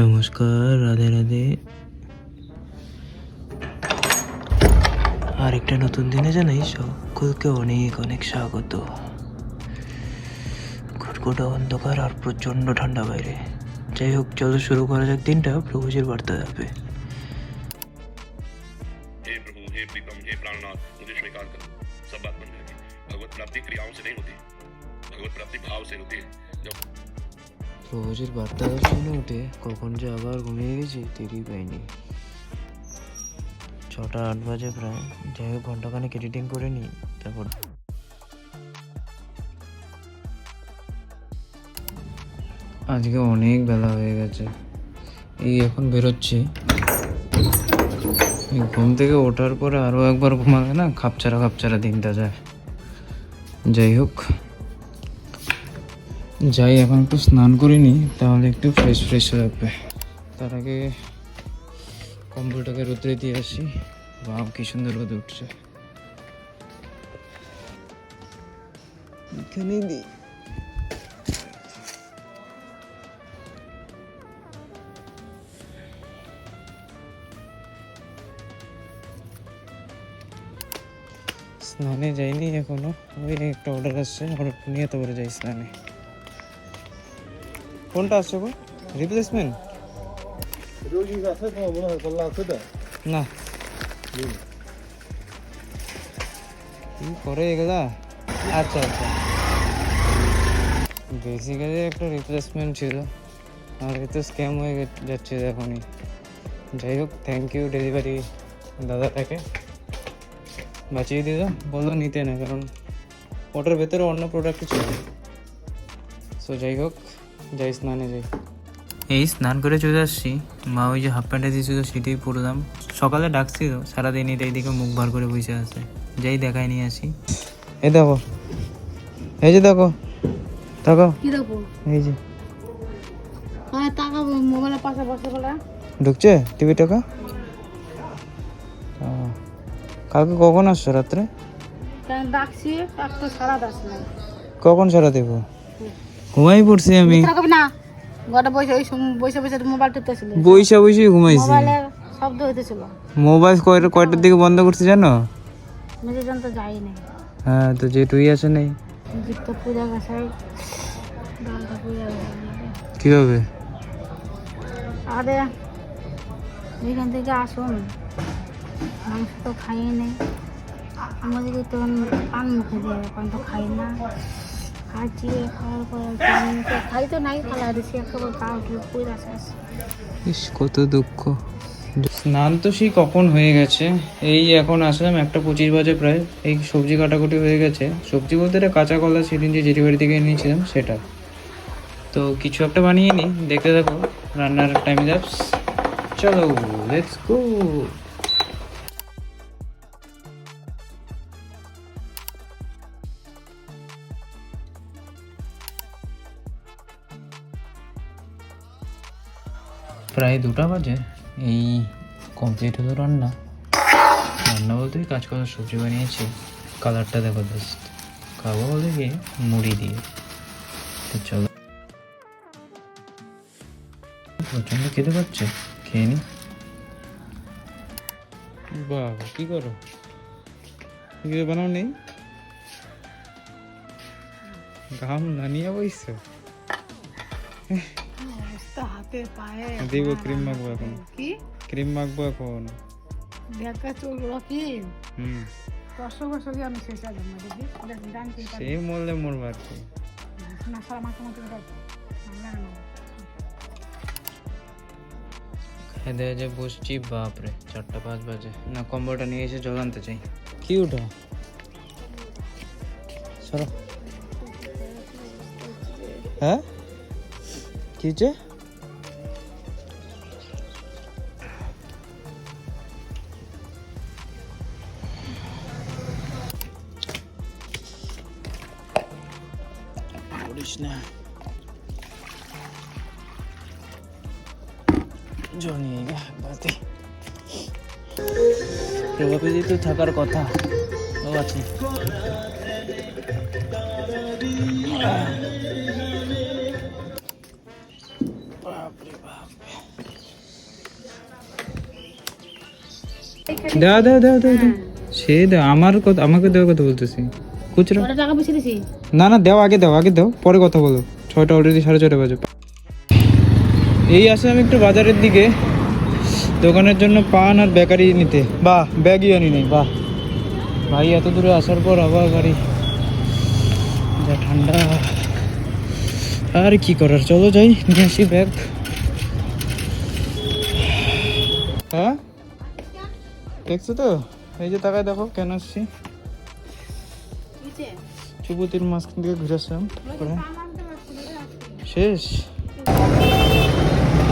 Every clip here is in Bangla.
নমস্কার, রাধে রাধে। আর একটা নতুন দিনে জানাই সকলকে অনেক অনেক স্বাগত। ঘুটঘুটা অন্ধকার আর প্রচণ্ড ঠান্ডা বাইরে। যাই হোক, চলো শুরু করা যাক দিনটা প্রভুজির বার্তা যাবে। हे प्रभु, हे प्रीतम, हे प्राणनाथ, मुझे स्वीकार करो। सब बात बन जाएगी। भगवत प्राप्ति क्रियाओं से नहीं होती, भगवत प्राप्ति भाव से होती है। जब প্রভুজির বার্তা শুনে উঠে কখন যে আবার ঘুমিয়ে গেছি টেরই পাইনি। 6টা 8 বাজে প্রায়। যাই হোক, ঘন্টাখানেক এডিটিং করে নিই, তারপর আজকে অনেক বেলা হয়ে গেছে। এই এখন বেরোচ্ছি। ঘুম থেকে ওঠার পরে আরও একবার ঘুমালে না খাপছাড়া খাপছাড়া দিনটা যায়। যাই হোক, যাই এখন একটু স্নান করে নিই, তাহলে একটু ফ্রেশ ফ্রেশ হয়ে যাবে। তার আগে কম্বলটাকে রোদ্রে দিয়ে আসি। বাহ, কি সুন্দর রোদ উঠছে। এখানেই দিই। স্নানে যাইনি এখনো, ওই একটা অর্ডার আসছে, অর্ডারটা নিয়ে তারপরে যাই স্নানে। কোনটা আসছে গো? রিপ্লেসমেন্ট না, কি করে এগুলা? আচ্ছা আচ্ছা, বেসিক্যালি একটা রিপ্লেসমেন্ট ছিল, আর এ তো স্ক্যাম হয়ে যাচ্ছে এখনই। যাই হোক, থ্যাংক ইউ ডেলিভারি দাদাটাকে, বাঁচিয়ে দিল। বললো নিতে না, কারণ ওটার ভেতরে অন্য প্রোডাক্টই ছিল। সো যাই হোক, যাই স্নানে যাই। এই স্নান করে চলে আসছি। মা ওই যে হাফ প্যান্টটা দিয়েছিল সেটাই পরলাম। সকালে ডাকছিল, সারাদিন এটা এইদিকে মুখ ভার করে বসে আছে। যাই দেখাই নিয়ে আসি। এই দেখো, এই যে দেখো, দেখো কি দেখো? এই যে টাকা মোবাইলের পাশে বসে বলে ঢুকছে টিভি টাকা। কালকে কখন আসছো? রাত্রে কেন ডাকছি? একটা সারা দাস না, কখন সারা দেবো? ঘুমাই পড়ছি আমি। কবি না ঘরে বসে ওই বসে বসে মোবাইল টিপতেছিল, বইসা বইসে ঘুমাইছি। মোবাইলের শব্দ হইতেছিল। মোবাইল কয়টার দিকে বন্ধ করছি জানো? মেজে জানতে যাই নাই। হ্যাঁ, তো যেটুই আছে নেই। গীত পূজা গেছে, ডালটা পূজা গেছে। কিভাবে? আরে এখান থেকে আসুন, মাংস তো খাইয়ে নেই। আমাদেরকে তো পান মুখে দিয়ে পান তো খাই না। খাচ্ছি, খাওয়ার পর খাই তো নাই, খালা দিচ্ছি একেবারে পা উঠে পূজা শেষ। ইস, কত দুঃখ। স্নান তো সেই কখন হয়ে গেছে। এই এখন আসলাম 1:25 বাজে প্রায়। এই সবজি কাটাকুটি হয়ে গেছে। সবজি বলতে এটা কাঁচা কলা, সেদিন যে জেঠিবাড়ি থেকে এনেছিলাম সেটা। তো কিছু একটা বানিয়ে নিই, দেখতে থাকো। রান্নার টাইম ল্যাপস, চলো লেটস গো। প্রায় 2টা বাজে। এই কমপ্লিট হলো রান্না। রান্না বলতে কাজ করার সবজি বানিয়েছি। কালারটা দেখো জাস্ট। খাবো বলে গিয়ে মুড়ি দিয়ে। তো চলো, প্রচন্ড খেতে পাচ্ছে, খেয়ে নি। বাবা, কি করো? কিছু বানাও নেই? ঘাম নানিয়ে বইছো? হাতে পায়ে দেব ক্রিম মাখবো এখন। কি ক্রিম মাখবো এখন। দেখা চলবো কি হুম, কষ্ট কষ্ট দিয়ে আমি শেষ আলাম না দেখি ডান সে মরলে মরবো আর কি। না সারা মাথা মাথা খেতে যে বসছি, বাপরে 4টা 5 বাজে। না, কম্বলটা নিয়ে এসে জল আনতে চাই। কি উঠো সরো। হ্যাঁ, কি হচ্ছে? বলিস না, জল নিয়ে গে বালতি। প্রভাবিত তো থাকার কথা। ও আছে। বাপরে বাপ। দাও দাও দাও দাও দাও। সে দাও, আমার কথা, আমাকে দেওয়ার কথা বলতেছি। খুচরা ওটা টাকা বেশি দিছি না না, দাও, আগে দাও, আগে দাও, পরে কথা বলো। 6টা অলরেডি, 6:30 বাজে। এই আসলাম একটু বাজারের দিকে দোকানের জন্য পান আর বেকারি নিতে। বাহ, ব্যাগই আনি নেই। বাহ ভাই, এত দূরে আসার পর আবার গাড়ি, যা ঠান্ডা। আর কি করার, চলো যাই নিয়ে আসি ব্যাগ। হ্যাঁ দেখছো তো, এই যে তাকায় দেখো কেন আসছি। চুপুতির মাঝখান থেকে ঘুরে আসলাম, তারপরে শেষ।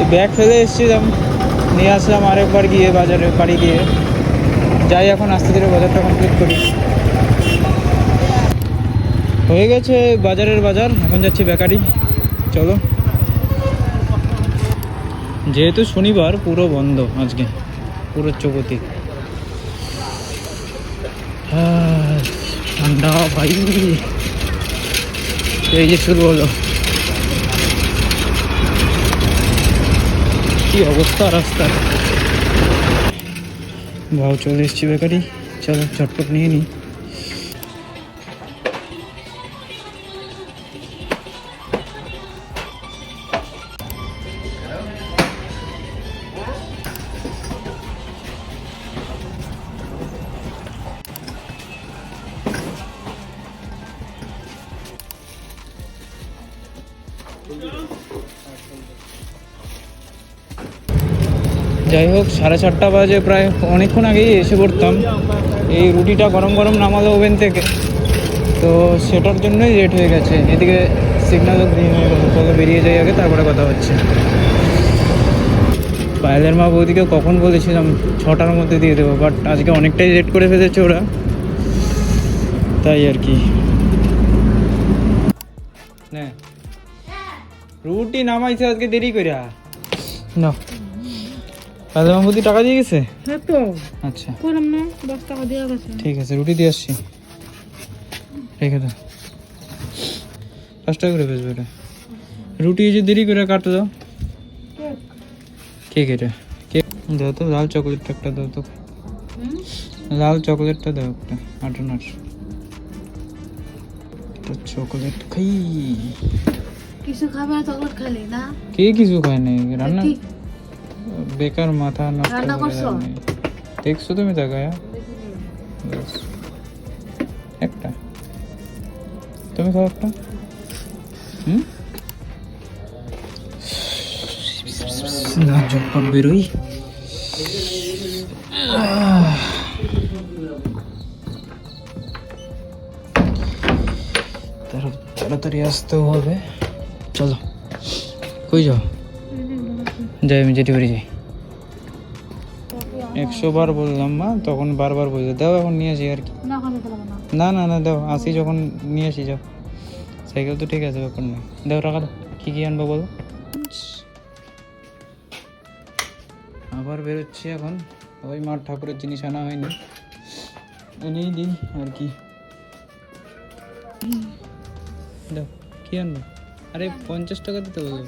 এই ব্যাগ ফেলে এসেছিলাম, নিয়ে আসলাম আরেকবার গিয়ে বাজারে, বাড়ি গিয়ে যাই এখন আস্তে ধীরে বাজারটা কমপ্লিট করি। হয়ে গেছে বাজারের বাজার, এখন যাচ্ছি বেকারি। চলো, যেহেতু শনিবার পুরো বন্ধ আজকে, পুরো চৌকতি। ঠান্ডা ভাই, এই যে শুরু হলো, কি অবস্থা রাস্তার। ভাও চলে এসছি বেকারি, চলো চটপট নিয়ে নিই। যাই হোক, 4:30 বাজে, প্রায় অনেকক্ষণ আগেই এসে পড়তাম। এই রুটিটা গরম গরম নামালো ওভেন থেকে, তো সেটার জন্যই লেট হয়ে গেছে। এদিকে সিগন্যালও গ্রিন হয়ে গেল, চলো বেরিয়ে যাই আগে, তারপরে কথা হচ্ছে। পায়েলের মা বৌদিকে কখন বলেছিলাম 6টার মধ্যে দিয়ে দেবো, বাট আজকে অনেকটাই লেট করে ফেলেছে ওরা, তাই আর কি। না, রুটি নামাইছে আজকে দেরি করে না। পায়েলের মা বৌদি টাকা দিয়ে গেছে? হ্যাঁ তো আচ্ছা করলাম না, 10 টাকা দেওয়া গেছে। ঠিক আছে, রুটি দিয়ে আসছি, রেখে দাও। 5 টাকা করে বেচবে এটা। রুটি এই যে দেরি করে কাটো দাও। কেক এটা, কেক দাও তো, লাল চকলেটটা একটা দাও তো, লাল চকলেটটা দাও একটা, আটানার চকলেট খাই। কিছু খাবে না, চকলেট খালি না? কে কিছু খায় নাই, রান্না ঠিক। বেকার মাথা নষ্ট রান্না করে করছো? দেয় নাই। দেখছো তুমি তাকায়? ব্যাস। একটা তুমি খাও একটা। না ঝটপট বেরোই, তাড়াতাড়ি আসতেও হবে। চলো, কই যাও? যাই, আমি যেটি বাড়ি যাই। 100 বার বললাম মা, তখন বারবার বলছে দাও, এখন নিয়ে আসি আর কি। না খাবে তো লাগবে না। না না না, দাও, আসি যখন নিয়ে আসি, যাও। সাইকেল তো ঠিক আছে, ব্যাপার নেই, দাও টাকা দাও। কী কী আনবো বলো? আবার বেরোচ্ছি এখন, ওই মার ঠাকুরের জিনিস আনা হয়নি, এনেই দিই আর কি। দাও, কী আনবো? আরে 50 টাকা দিতে বললাম।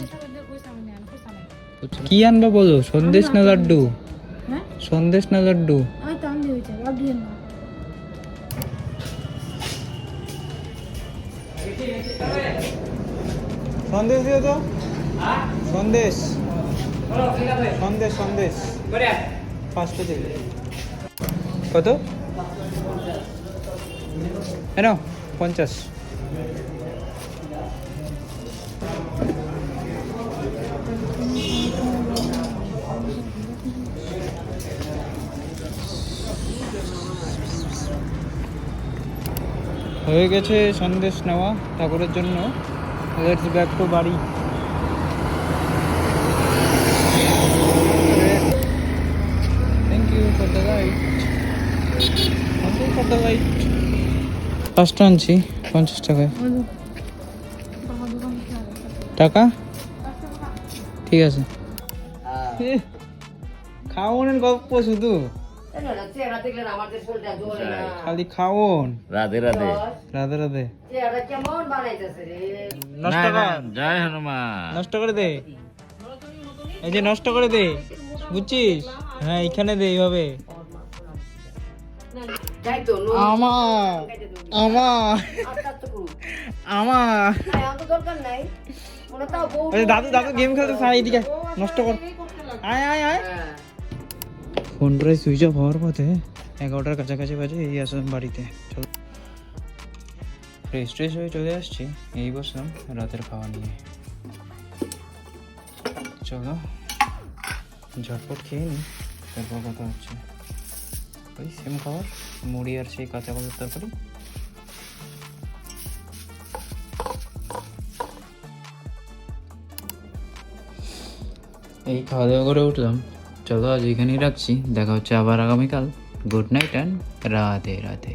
কি আনবা বলো? সন্দেশ না লাড্ডু? হ্যাঁ, সন্দেশ না লাড্ডু? আমি তো আনতে হয়েছে, আর দিয়ে না। সন্দেশ দিও তো, সন্দেশ, সন্দেশ, সন্দেশ 5টা দিবে। কত? কেন 50? হয়ে গেছে সন্দেশ নেওয়া ঠাকুরের জন্য। লেটস ব্যাক টু বাড়ি। Thank you for the light, thank you for the light. 5টা আনছি 50 টাকায়। টাকা ঠিক আছে। খাওয়ানোর গল্প শুধু, খালি খাওন। রাধে রাধে রাধে রাধে। নষ্ট কর, জয় হনুমান। নষ্ট করে দে, এই যে নষ্ট করে দে, বুঝছিস? হ্যাঁ, এখানে দে, এইভাবে যাই তো আমার আমার আমার তো দরকার নাই ওরা তাও বউ ওই দাদু দাদু গেম খেলতে সারা এদিকে নষ্ট কর আয় আয় আয় ফোন প্রায় সুইচ অফ হওয়ার পথে 11টার কাছাকাছি বাজে এই আসলাম বাড়িতে চলো ফ্রেশ ট্রেশ হয়ে চলে আসছি এই বসলাম রাতের খাওয়া নিয়ে চলো ঝটপট খেয়ে নিই তারপর কথা হচ্ছে ওই সেম খাবার মুড়ি আর সেই কাঁচা কলার তরকারি এই খাওয়া দাওয়া করে উঠলাম চলো আজ এখানেই রাখছি দেখা হচ্ছে আবার আগামীকাল good night and Radhe Radhe